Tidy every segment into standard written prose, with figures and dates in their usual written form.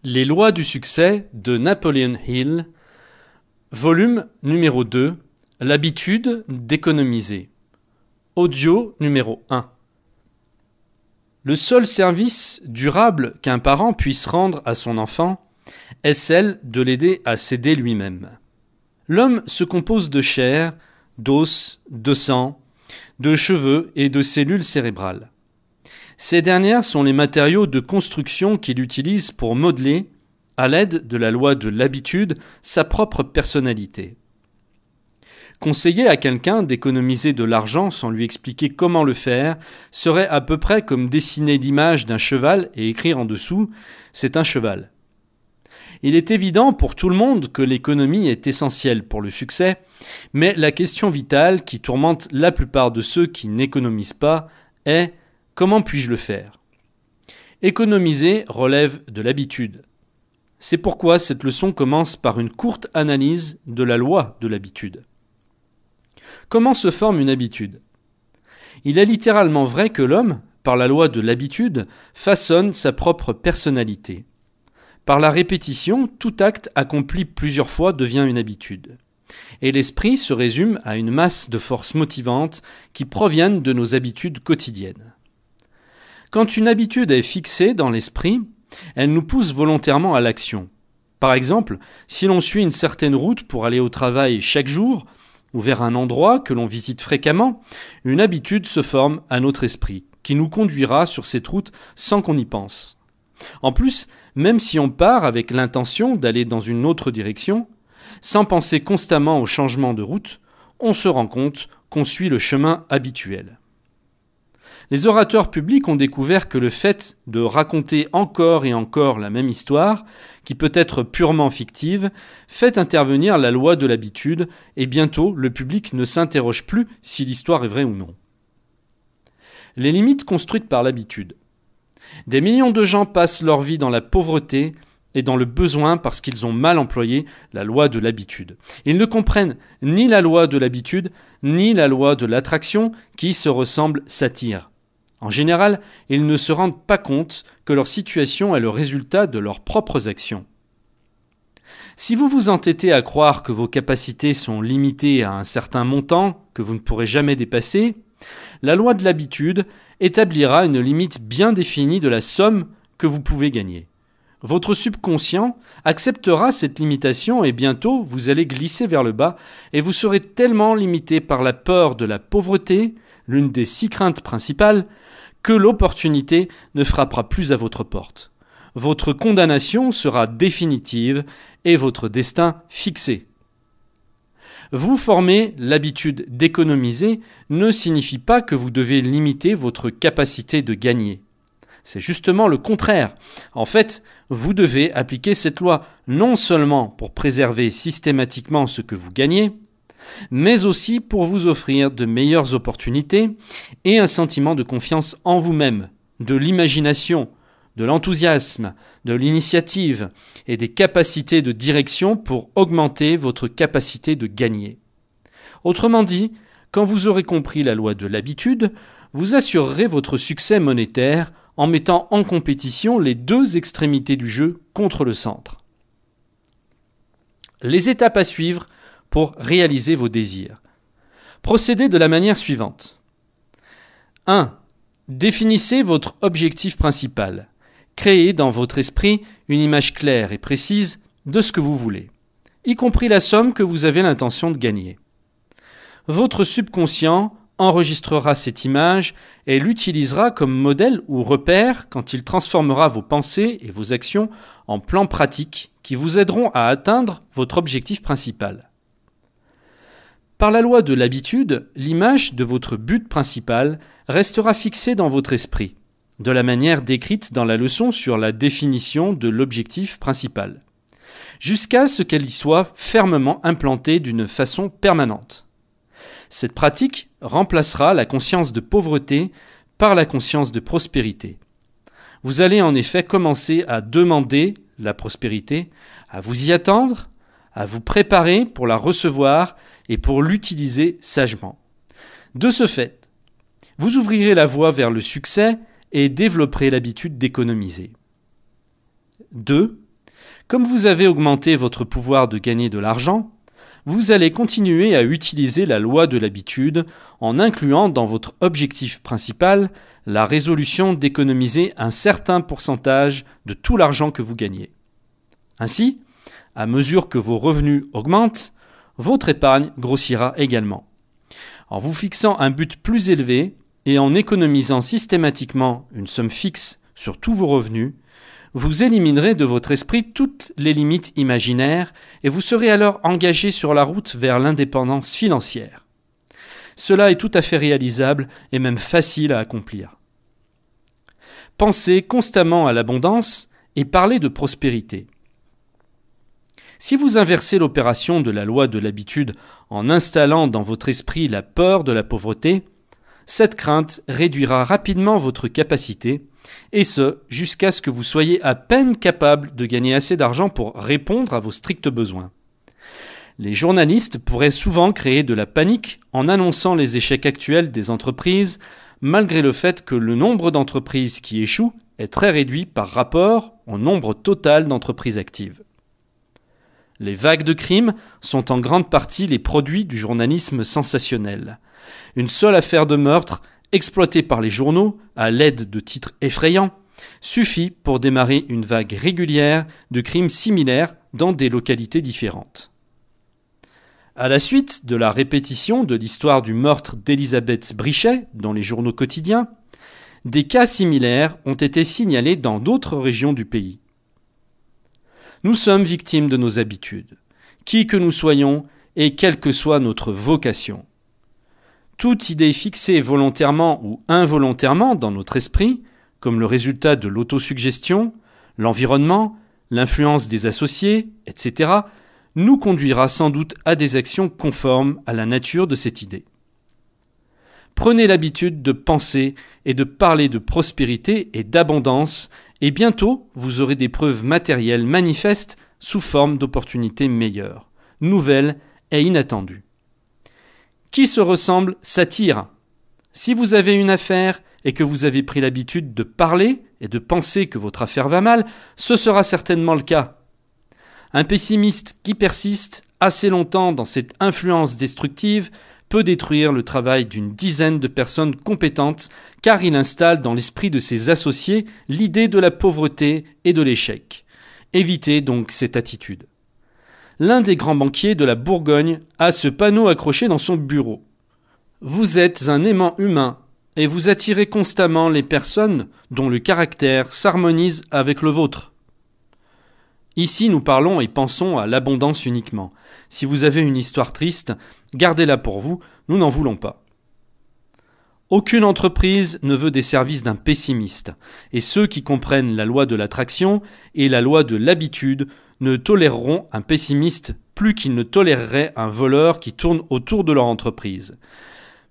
Les lois du succès de Napoleon Hill, volume numéro 2, l'habitude d'économiser. Audio numéro 1. Le seul service durable qu'un parent puisse rendre à son enfant est celle de l'aider à s'aider lui-même. L'homme se compose de chair, d'os, de sang, de cheveux et de cellules cérébrales. Ces dernières sont les matériaux de construction qu'il utilise pour modeler, à l'aide de la loi de l'habitude, sa propre personnalité. Conseiller à quelqu'un d'économiser de l'argent sans lui expliquer comment le faire serait à peu près comme dessiner l'image d'un cheval et écrire en dessous « c'est un cheval ». Il est évident pour tout le monde que l'économie est essentielle pour le succès, mais la question vitale qui tourmente la plupart de ceux qui n'économisent pas est « comment puis-je le faire ?» Économiser relève de l'habitude. C'est pourquoi cette leçon commence par une courte analyse de la loi de l'habitude. Comment se forme une habitude ? Il est littéralement vrai que l'homme, par la loi de l'habitude, façonne sa propre personnalité. Par la répétition, tout acte accompli plusieurs fois devient une habitude. Et l'esprit se résume à une masse de forces motivantes qui proviennent de nos habitudes quotidiennes. Quand une habitude est fixée dans l'esprit, elle nous pousse volontairement à l'action. Par exemple, si l'on suit une certaine route pour aller au travail chaque jour, ou vers un endroit que l'on visite fréquemment, une habitude se forme à notre esprit, qui nous conduira sur cette route sans qu'on y pense. En plus, même si on part avec l'intention d'aller dans une autre direction, sans penser constamment au changement de route, on se rend compte qu'on suit le chemin habituel. Les orateurs publics ont découvert que le fait de raconter encore et encore la même histoire, qui peut être purement fictive, fait intervenir la loi de l'habitude et bientôt le public ne s'interroge plus si l'histoire est vraie ou non. Les limites construites par l'habitude. Des millions de gens passent leur vie dans la pauvreté et dans le besoin parce qu'ils ont mal employé la loi de l'habitude. Ils ne comprennent ni la loi de l'habitude, ni la loi de l'attraction qui se ressemblent s'attirent. En général, ils ne se rendent pas compte que leur situation est le résultat de leurs propres actions. Si vous vous entêtez à croire que vos capacités sont limitées à un certain montant que vous ne pourrez jamais dépasser, la loi de l'habitude établira une limite bien définie de la somme que vous pouvez gagner. Votre subconscient acceptera cette limitation et bientôt vous allez glisser vers le bas et vous serez tellement limité par la peur de la pauvreté, l'une des 6 craintes principales, que l'opportunité ne frappera plus à votre porte. Votre condamnation sera définitive et votre destin fixé. Vous former l'habitude d'économiser ne signifie pas que vous devez limiter votre capacité de gagner. C'est justement le contraire. En fait, vous devez appliquer cette loi non seulement pour préserver systématiquement ce que vous gagnez, mais aussi pour vous offrir de meilleures opportunités et un sentiment de confiance en vous-même, de l'imagination, de l'enthousiasme, de l'initiative et des capacités de direction pour augmenter votre capacité de gagner. Autrement dit, quand vous aurez compris la loi de l'habitude, vous assurerez votre succès monétaire en mettant en compétition les 2 extrémités du jeu contre le centre. Les étapes à suivre pour réaliser vos désirs. Procédez de la manière suivante. 1. Définissez votre objectif principal. Créez dans votre esprit une image claire et précise de ce que vous voulez, y compris la somme que vous avez l'intention de gagner. Votre subconscient enregistrera cette image et l'utilisera comme modèle ou repère quand il transformera vos pensées et vos actions en plans pratiques qui vous aideront à atteindre votre objectif principal. Par la loi de l'habitude, l'image de votre but principal restera fixée dans votre esprit, de la manière décrite dans la leçon sur la définition de l'objectif principal, jusqu'à ce qu'elle y soit fermement implantée d'une façon permanente. Cette pratique remplacera la conscience de pauvreté par la conscience de prospérité. Vous allez en effet commencer à demander la prospérité, à vous y attendre, à vous préparer pour la recevoir et pour l'utiliser sagement. De ce fait, vous ouvrirez la voie vers le succès et développerez l'habitude d'économiser. 2. Comme vous avez augmenté votre pouvoir de gagner de l'argent, vous allez continuer à utiliser la loi de l'habitude en incluant dans votre objectif principal la résolution d'économiser un certain pourcentage de tout l'argent que vous gagnez. Ainsi, à mesure que vos revenus augmentent, votre épargne grossira également. En vous fixant un but plus élevé et en économisant systématiquement une somme fixe sur tous vos revenus, vous éliminerez de votre esprit toutes les limites imaginaires et vous serez alors engagé sur la route vers l'indépendance financière. Cela est tout à fait réalisable et même facile à accomplir. Pensez constamment à l'abondance et parlez de prospérité. Si vous inversez l'opération de la loi de l'habitude en installant dans votre esprit la peur de la pauvreté, cette crainte réduira rapidement votre capacité, et ce, jusqu'à ce que vous soyez à peine capable de gagner assez d'argent pour répondre à vos stricts besoins. Les journalistes pourraient souvent créer de la panique en annonçant les échecs actuels des entreprises, malgré le fait que le nombre d'entreprises qui échouent est très réduit par rapport au nombre total d'entreprises actives. Les vagues de crimes sont en grande partie les produits du journalisme sensationnel. Une seule affaire de meurtre, exploitée par les journaux à l'aide de titres effrayants, suffit pour démarrer une vague régulière de crimes similaires dans des localités différentes. À la suite de la répétition de l'histoire du meurtre d'Elisabeth Brichet dans les journaux quotidiens, des cas similaires ont été signalés dans d'autres régions du pays. Nous sommes victimes de nos habitudes, qui que nous soyons et quelle que soit notre vocation. Toute idée fixée volontairement ou involontairement dans notre esprit, comme le résultat de l'autosuggestion, l'environnement, l'influence des associés, etc., nous conduira sans doute à des actions conformes à la nature de cette idée. Prenez l'habitude de penser et de parler de prospérité et d'abondance, et bientôt vous aurez des preuves matérielles manifestes sous forme d'opportunités meilleures, nouvelles et inattendues. Qui se ressemble s'attire. Si vous avez une affaire et que vous avez pris l'habitude de parler et de penser que votre affaire va mal, ce sera certainement le cas. Un pessimiste qui persiste assez longtemps dans cette influence destructive peut détruire le travail d'une dizaine de personnes compétentes car il installe dans l'esprit de ses associés l'idée de la pauvreté et de l'échec. Évitez donc cette attitude. L'un des grands banquiers de la Bourgogne a ce panneau accroché dans son bureau. Vous êtes un aimant humain et vous attirez constamment les personnes dont le caractère s'harmonise avec le vôtre. Ici, nous parlons et pensons à l'abondance uniquement. Si vous avez une histoire triste, gardez-la pour vous, nous n'en voulons pas. Aucune entreprise ne veut des services d'un pessimiste, et ceux qui comprennent la loi de l'attraction et la loi de l'habitude ne toléreront un pessimiste plus qu'ils ne toléreraient un voleur qui tourne autour de leur entreprise.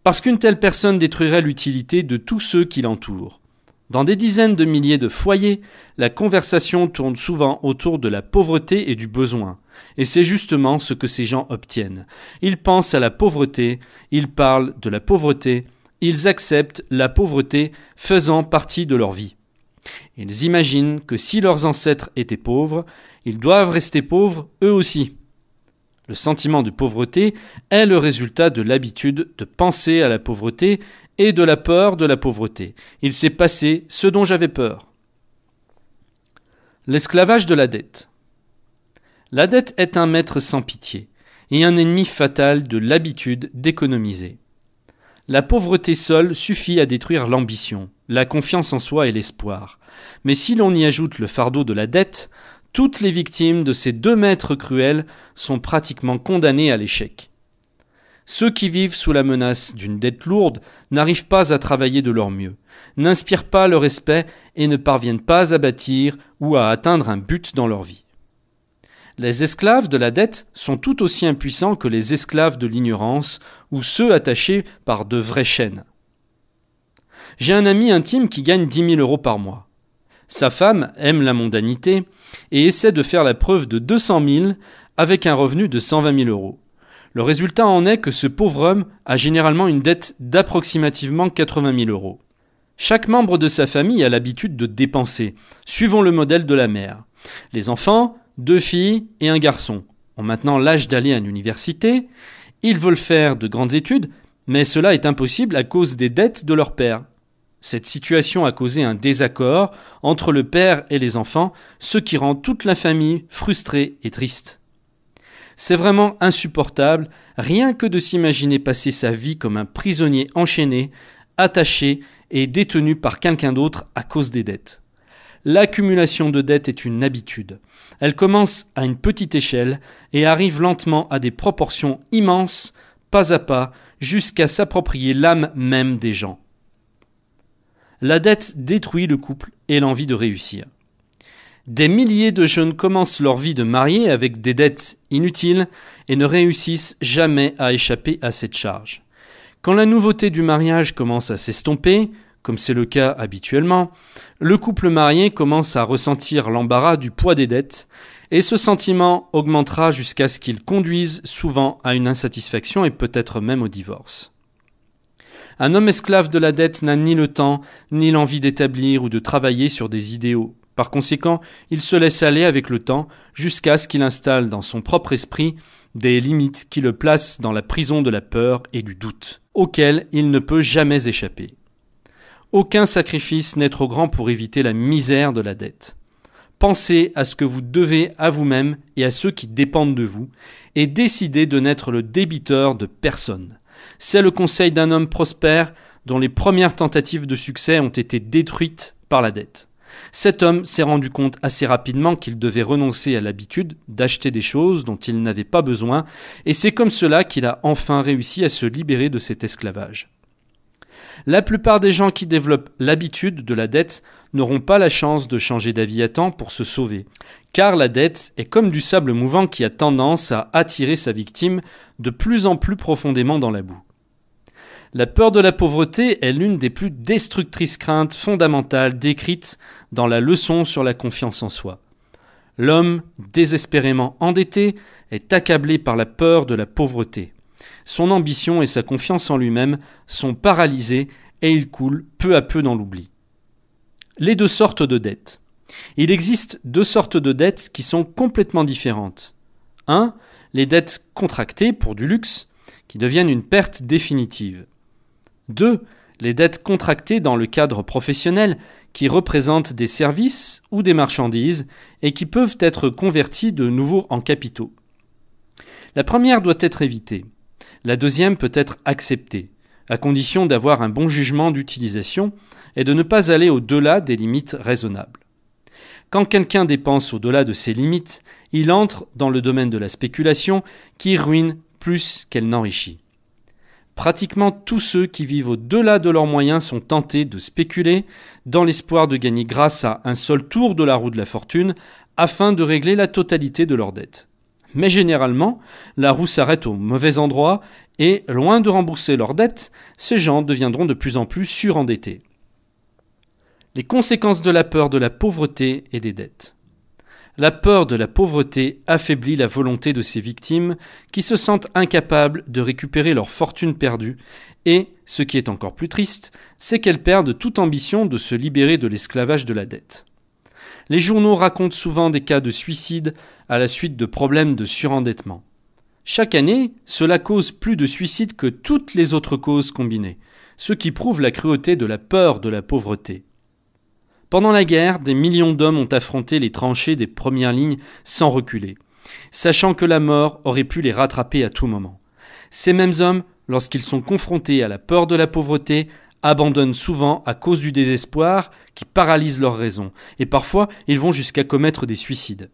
Parce qu'une telle personne détruirait l'utilité de tous ceux qui l'entourent. Dans des dizaines de milliers de foyers, la conversation tourne souvent autour de la pauvreté et du besoin. Et c'est justement ce que ces gens obtiennent. Ils pensent à la pauvreté, ils parlent de la pauvreté, ils acceptent la pauvreté faisant partie de leur vie. Ils imaginent que si leurs ancêtres étaient pauvres, ils doivent rester pauvres eux aussi. Le sentiment de pauvreté est le résultat de l'habitude de penser à la pauvreté et de la peur de la pauvreté. Il s'est passé ce dont j'avais peur. L'esclavage de la dette. La dette est un maître sans pitié et un ennemi fatal de l'habitude d'économiser. La pauvreté seule suffit à détruire l'ambition, la confiance en soi et l'espoir. Mais si l'on y ajoute le fardeau de la dette, toutes les victimes de ces deux maîtres cruels sont pratiquement condamnées à l'échec. Ceux qui vivent sous la menace d'une dette lourde n'arrivent pas à travailler de leur mieux, n'inspirent pas le respect et ne parviennent pas à bâtir ou à atteindre un but dans leur vie. Les esclaves de la dette sont tout aussi impuissants que les esclaves de l'ignorance ou ceux attachés par de vraies chaînes. J'ai un ami intime qui gagne 10 000 € par mois. Sa femme aime la mondanité et essaie de faire la preuve de 200 000 avec un revenu de 120 000 €. Le résultat en est que ce pauvre homme a généralement une dette d'approximativement 80 000 €. Chaque membre de sa famille a l'habitude de dépenser, suivant le modèle de la mère. Les enfants, 2 filles et un garçon, ont maintenant l'âge d'aller à l'université. Ils veulent faire de grandes études, mais cela est impossible à cause des dettes de leur père. Cette situation a causé un désaccord entre le père et les enfants, ce qui rend toute la famille frustrée et triste. C'est vraiment insupportable, rien que de s'imaginer passer sa vie comme un prisonnier enchaîné, attaché et détenu par quelqu'un d'autre à cause des dettes. L'accumulation de dettes est une habitude. Elle commence à une petite échelle et arrive lentement à des proportions immenses, pas à pas, jusqu'à s'approprier l'âme même des gens. La dette détruit le couple et l'envie de réussir. Des milliers de jeunes commencent leur vie de mariés avec des dettes inutiles et ne réussissent jamais à échapper à cette charge. Quand la nouveauté du mariage commence à s'estomper, comme c'est le cas habituellement, le couple marié commence à ressentir l'embarras du poids des dettes et ce sentiment augmentera jusqu'à ce qu'il conduise souvent à une insatisfaction et peut-être même au divorce. Un homme esclave de la dette n'a ni le temps, ni l'envie d'établir ou de travailler sur des idéaux. Par conséquent, il se laisse aller avec le temps jusqu'à ce qu'il installe dans son propre esprit des limites qui le placent dans la prison de la peur et du doute, auxquelles il ne peut jamais échapper. Aucun sacrifice n'est trop grand pour éviter la misère de la dette. Pensez à ce que vous devez à vous-même et à ceux qui dépendent de vous, et décidez de n'être le débiteur de personne. C'est le conseil d'un homme prospère dont les premières tentatives de succès ont été détruites par la dette. Cet homme s'est rendu compte assez rapidement qu'il devait renoncer à l'habitude d'acheter des choses dont il n'avait pas besoin, et c'est comme cela qu'il a enfin réussi à se libérer de cet esclavage. La plupart des gens qui développent l'habitude de la dette n'auront pas la chance de changer d'avis à temps pour se sauver, car la dette est comme du sable mouvant qui a tendance à attirer sa victime de plus en plus profondément dans la boue. La peur de la pauvreté est l'une des plus destructrices craintes fondamentales décrites dans la leçon sur la confiance en soi. L'homme, désespérément endetté, est accablé par la peur de la pauvreté. Son ambition et sa confiance en lui-même sont paralysés et il coule peu à peu dans l'oubli. Les 2 sortes de dettes. Il existe 2 sortes de dettes qui sont complètement différentes. 1. Les dettes contractées pour du luxe, qui deviennent une perte définitive. 2. Les dettes contractées dans le cadre professionnel, qui représentent des services ou des marchandises et qui peuvent être converties de nouveau en capitaux. La première doit être évitée. La deuxième peut être acceptée, à condition d'avoir un bon jugement d'utilisation et de ne pas aller au-delà des limites raisonnables. Quand quelqu'un dépense au-delà de ses limites, il entre dans le domaine de la spéculation qui ruine plus qu'elle n'enrichit. Pratiquement tous ceux qui vivent au-delà de leurs moyens sont tentés de spéculer dans l'espoir de gagner grâce à un seul tour de la roue de la fortune afin de régler la totalité de leurs dettes. Mais généralement, la roue s'arrête au mauvais endroit et, loin de rembourser leurs dettes, ces gens deviendront de plus en plus surendettés. Les conséquences de la peur de la pauvreté et des dettes. La peur de la pauvreté affaiblit la volonté de ses victimes qui se sentent incapables de récupérer leur fortune perdue et, ce qui est encore plus triste, c'est qu'elles perdent toute ambition de se libérer de l'esclavage de la dette. Les journaux racontent souvent des cas de suicide à la suite de problèmes de surendettement. Chaque année, cela cause plus de suicides que toutes les autres causes combinées, ce qui prouve la cruauté de la peur de la pauvreté. Pendant la guerre, des millions d'hommes ont affronté les tranchées des premières lignes sans reculer, sachant que la mort aurait pu les rattraper à tout moment. Ces mêmes hommes, lorsqu'ils sont confrontés à la peur de la pauvreté, abandonnent souvent à cause du désespoir qui paralyse leur raison, et parfois ils vont jusqu'à commettre des suicides.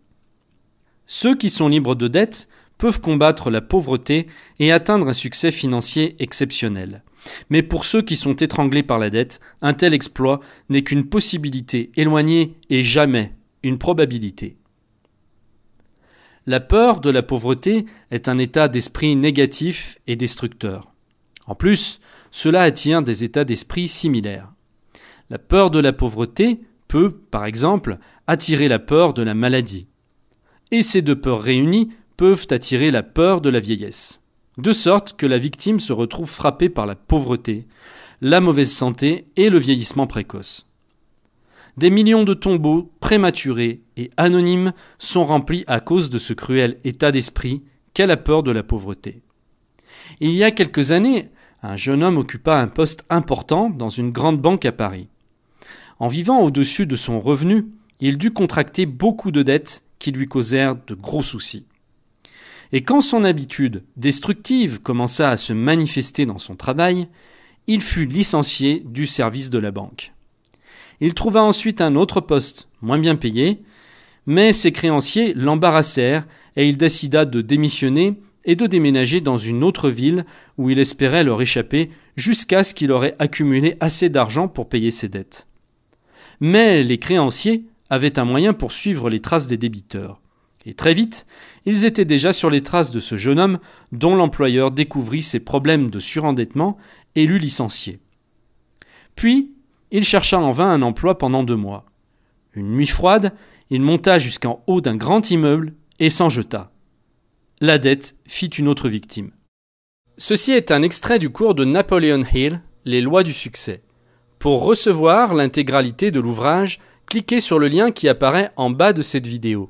Ceux qui sont libres de dettes peuvent combattre la pauvreté et atteindre un succès financier exceptionnel. Mais pour ceux qui sont étranglés par la dette, un tel exploit n'est qu'une possibilité éloignée et jamais une probabilité. La peur de la pauvreté est un état d'esprit négatif et destructeur. En plus, cela attire des états d'esprit similaires. La peur de la pauvreté peut, par exemple, attirer la peur de la maladie. Et ces 2 peurs réunies peuvent attirer la peur de la vieillesse. De sorte que la victime se retrouve frappée par la pauvreté, la mauvaise santé et le vieillissement précoce. Des millions de tombeaux prématurés et anonymes sont remplis à cause de ce cruel état d'esprit qu'est la peur de la pauvreté. Il y a quelques années, un jeune homme occupa un poste important dans une grande banque à Paris. En vivant au-dessus de son revenu, il dut contracter beaucoup de dettes qui lui causèrent de gros soucis. Et quand son habitude destructive commença à se manifester dans son travail, il fut licencié du service de la banque. Il trouva ensuite un autre poste, moins bien payé, mais ses créanciers l'embarrassèrent et il décida de démissionner et de déménager dans une autre ville où il espérait leur échapper jusqu'à ce qu'il aurait accumulé assez d'argent pour payer ses dettes. Mais les créanciers avaient un moyen pour suivre les traces des débiteurs. Et très vite, ils étaient déjà sur les traces de ce jeune homme dont l'employeur découvrit ses problèmes de surendettement et l'eut licencié. Puis, il chercha en vain un emploi pendant 2 mois. Une nuit froide, il monta jusqu'en haut d'un grand immeuble et s'en jeta. La dette fit une autre victime. Ceci est un extrait du cours de Napoleon Hill, Les lois du succès. Pour recevoir l'intégralité de l'ouvrage, cliquez sur le lien qui apparaît en bas de cette vidéo.